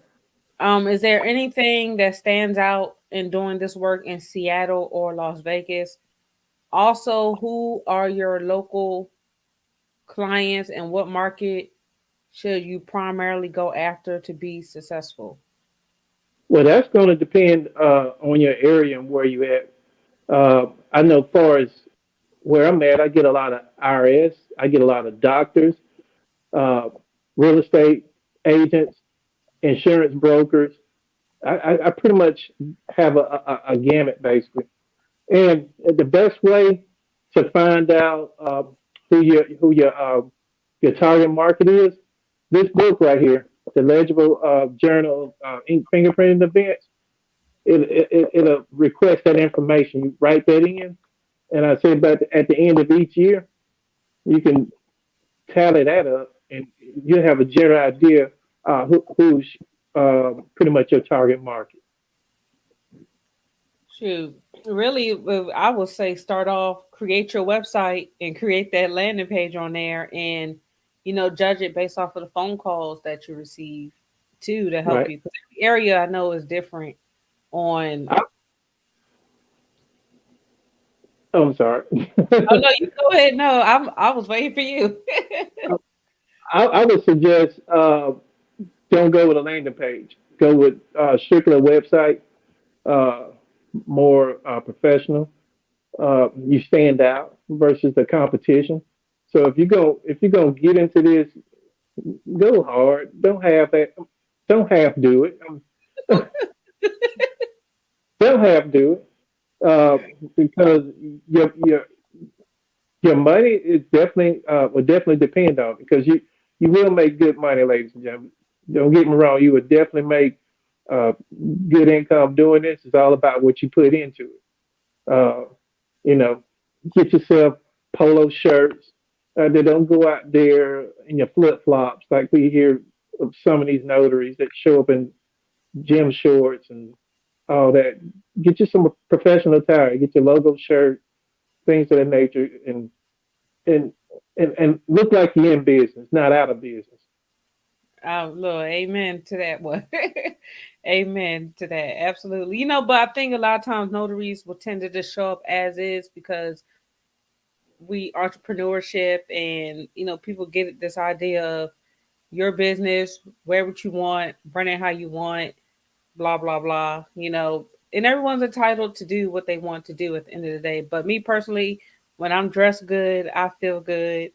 Is there anything that stands out in doing this work in Seattle or Las Vegas? Also, who are your local clients and what market should you primarily go after to be successful? Well, that's going to depend on your area and where you at. I know, far as where I'm at, I get a lot of IRS, I get a lot of doctors, uh, real estate agents, insurance brokers. I pretty much have a gamut basically. And the best way to find out who your target market is, this book right here, the Legible Journal of Ink Fingerprinting Events. It'll request that information. You write that in, and I say, but at the end of each year, you can tally that up, and you have a general idea who's pretty much your target market. Shoot, really, I would say start off, create your website and create that landing page on there, and judge it based off of the phone calls that you receive too to help Right? you. Because every area I know is different. On I, I'm sorry. oh no, you go ahead. No, I was waiting for you. I would suggest don't go with a landing page. Go with strictly a website, uh, more professional. You stand out versus the competition. So if you're gonna get into this, go hard. Don't have that. Don't half do it. Don't half do it because your your your money is definitely will definitely depend on it because you will make good money, ladies and gentlemen. Don't get me wrong. You would definitely make uh, good income doing this. It's all about what you put into it. You know, get yourself polo shirts. They don't go out there in your flip flops like we hear of some of these notaries that show up in gym shorts and all that. Get you some professional attire. Get your logo shirt, things of that nature, and and look like you're in business, not out of business. Lord, amen to that one. Amen to that. Absolutely. But I think a lot of times notaries will tend to just show up as is because we entrepreneurship and people get this idea of your business, wear what you want, run it how you want, blah blah blah. And everyone's entitled to do what they want to do at the end of the day. But me personally, when I'm dressed good, I feel good.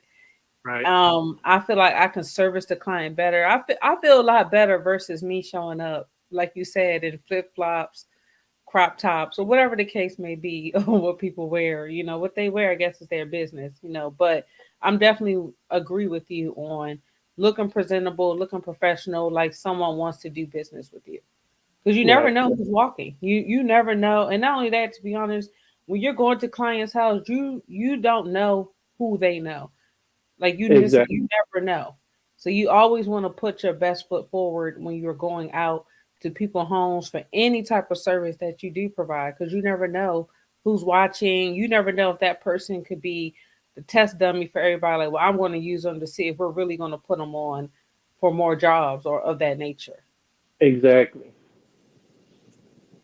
Right. I feel like I can service the client better. I feel a lot better versus me showing up, like you said, in flip flops, crop tops, or whatever the case may be, on what people wear. What they wear, I guess, is their business. But I'm definitely agree with you on looking presentable, looking professional, like someone wants to do business with you. Because you never Right. know who's walking. You never know, and not only that, to be honest, when you're going to clients' house, you don't know who they know. Like Exactly. you never know. So you always want to put your best foot forward when you're going out to people's homes for any type of service that you do provide, because you never know who's watching. You never know if that person could be the test dummy for everybody. Like, well, I'm going to use them to see if we're really going to put them on for more jobs or of that nature. Exactly.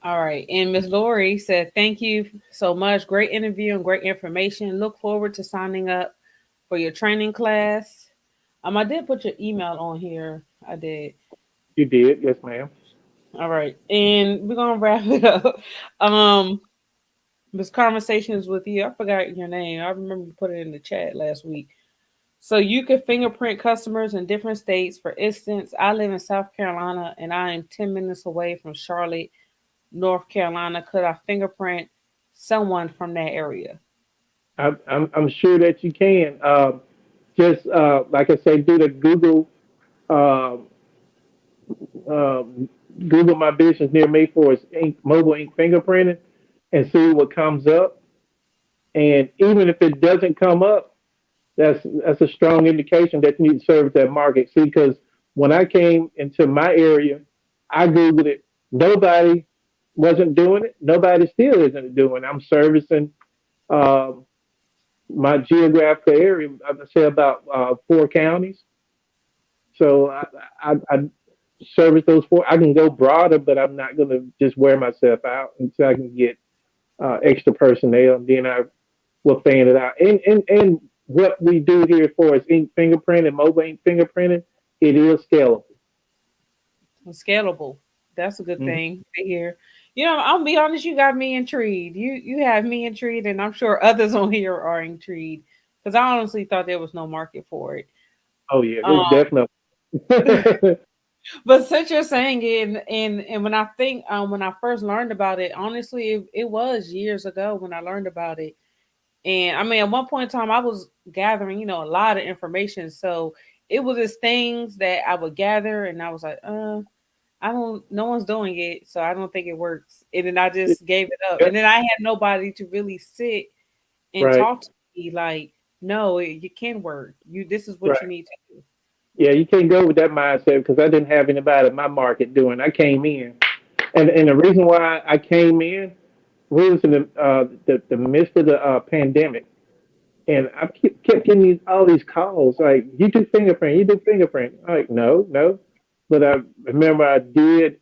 All right. And Miss Lori said, thank you so much. Great interview and great information. Look forward to signing up for your training class. I did put your email on here. I did. You did. Yes, ma'am. All right. And we're gonna wrap it up. Um, this conversation is with you. I forgot your name. I remember you put it in the chat last week. So you can fingerprint customers in different states. For instance, I live in South Carolina and I am 10 minutes away from Charlotte, North Carolina. Could I fingerprint someone from that area? I'm sure that you can. Just like I say, do the uh, um, Google my business near me for its mobile ink fingerprinting, and see what comes up. And even if it doesn't come up, that's a strong indication that you need to service that market. See, because when I came into my area, I Googled it. Nobody wasn't doing it. Nobody still isn't doing it. I'm servicing um, my geographical area. I'd say about 4 counties. So I service those four. I can go broader, but I'm not going to just wear myself out until I can get extra personnel. And then I will fan it out. And what we do here for is ink fingerprint and mobile ink fingerprinting, it is scalable. Scalable. That's a good Hmm. thing to hear. I'll be honest, you got me intrigued. You have me intrigued, and I'm sure others on here are intrigued because I honestly thought there was no market for it. Oh yeah, Um, there's definitely. but since you're saying it, and when I think when I first learned about it, honestly, it was years ago when I learned about it. And I mean, at one point in time, I was gathering, a lot of information. So it was just things that I would gather, and I was like, I don't, no one's doing it, so I don't think it works. And then I just gave it up. Yeah, And then I had nobody to really sit and right, talk to me like, no, it can work. This is what you right. need to do. Yeah, you can't go with that mindset because I didn't have anybody in my market doing. I came in, and the reason why I came in, we was in the midst of the pandemic, and I kept getting all these calls like, "You do fingerprint, you do fingerprint." I'm like, no, no, but I remember I did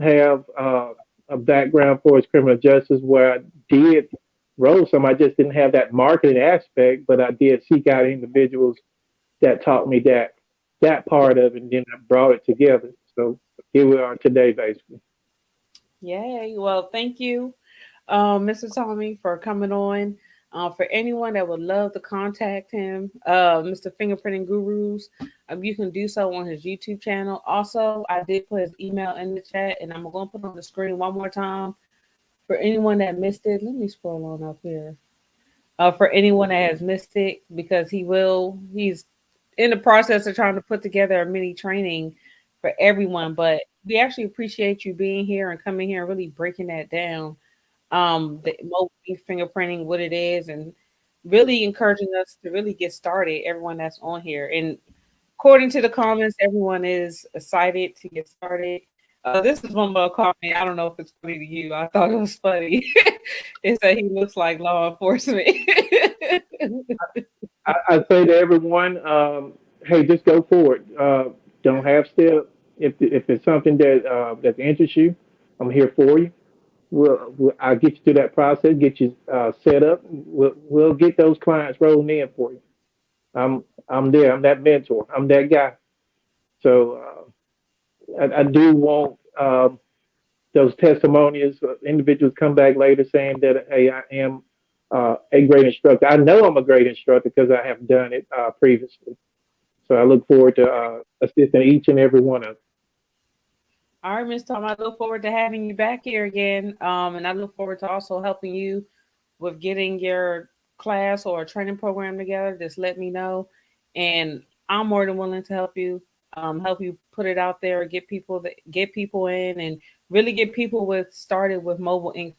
have a background for his criminal justice where I did roll some. I just didn't have that marketing aspect, but I did seek out individuals that taught me that part of it, and then I brought it together. So here we are today, basically. Yay. Well, thank you, Mr. Tommy, for coming on. For anyone that would love to contact him, Mr. Fingerprinting Gurus, you can do so on his YouTube channel. Also, I did put his email in the chat, and I'm going to put on the screen one more time for anyone that missed it. Let me scroll on up here. For anyone that has missed it, because he's in the process of trying to put together a mini training for everyone. But we actually appreciate you being here and coming here and really breaking that down, the mobile fingerprinting, what it is, and really encouraging us to really get started, everyone that's on here. And according to the comments, everyone is excited to get started. This is one more comment. I don't know if it's funny to you. I thought it was funny. It said he looks like law enforcement. I say to everyone, hey, just go forward. Don't have step. If it's something that interests you, I'm here for you. I'll get you through that process, get you set up. We'll get those clients rolling in for you. I'm there. I'm that mentor. I'm that guy. So I do want those testimonials. Individuals come back later saying that, hey, I am a great instructor. I know I'm a great instructor because I have done it previously. So I look forward to assisting each and every one of them. All right, Miss Tom, I look forward to having you back here again. And I look forward to also helping you with getting your class or training program together. Just let me know. And I'm more than willing to help you put it out there, get people in and really get people with started with mobile ink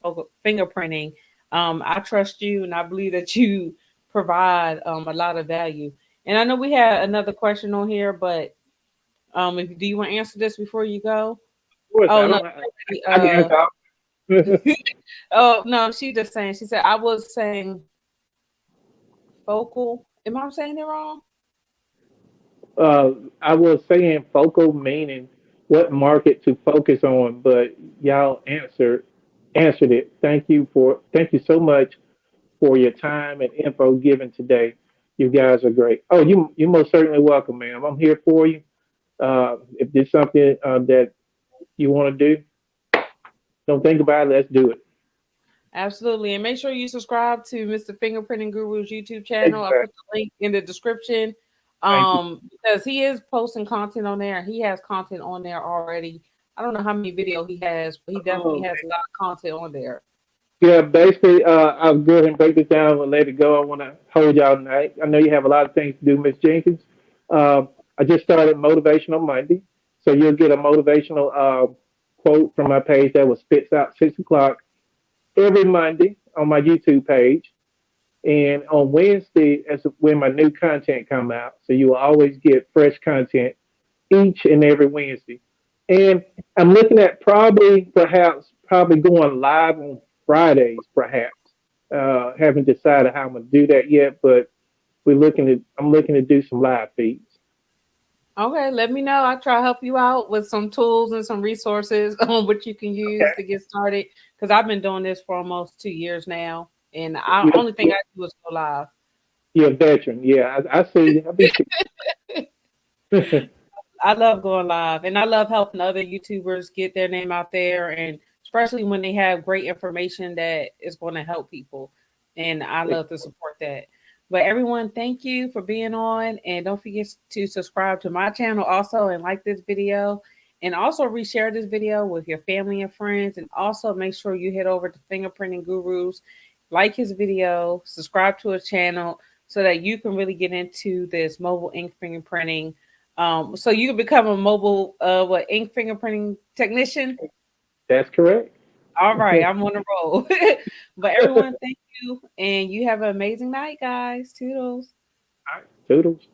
fingerprinting. I trust you and I believe that you provide a lot of value. And I know we had another question on here, but if do you want to answer this before you go? Of course, Oh I no. don't. I can answer all. Oh no, she just saying. She said I was saying focal. Am I saying it wrong? uh, I was saying focal meaning what market to focus on, but y'all answered it. Thank you so much for your time and info given today. You guys are great. Oh, you most certainly welcome, ma'am. I'm here for you. If there's something that you want to do, don't think about it. Let's do it. Absolutely. And make sure you subscribe to Mr. Fingerprinting Guru's YouTube channel. I Exactly. put the link in the description. Thank you. Because he is posting content on there. He has content on there already. I don't know how many video he has, but he definitely Oh, has a lot of content on there. yeah, basically, I'll go ahead and break this down and let it go. I want to hold y'all tonight. I know you have a lot of things to do, Miss Jenkins. I just started Motivational Monday, so you'll get a motivational quote from my page that was spits out 6 o'clock every Monday on my YouTube page. And on Wednesday, that's when my new content come out. So you will always get fresh content each and every Wednesday. And I'm looking at probably going live on Fridays, perhaps. Haven't decided how I'm gonna do that yet, but I'm looking to do some live feeds. Okay, let me know. I'll try to help you out with some tools and some resources on what you can use Okay. to get started. Because I've been doing this for almost 2 years now, and I You're, only thing I do is go live. you're a veteran. Yeah, I see you. I be seeing. I love going live, and I love helping other YouTubers get their name out there, and especially when they have great information that is going to help people. And I love to support that. But everyone, thank you for being on, and don't forget to subscribe to my channel also, and like this video, and also reshare this video with your family and friends, and also make sure you head over to Fingerprinting Gurus, like his video, subscribe to his channel, so that you can really get into this mobile ink fingerprinting, so you can become a mobile ink fingerprinting technician. That's correct. All right, I'm on a roll. But everyone, thank you, and you have an amazing night, guys. Toodles. Toodles.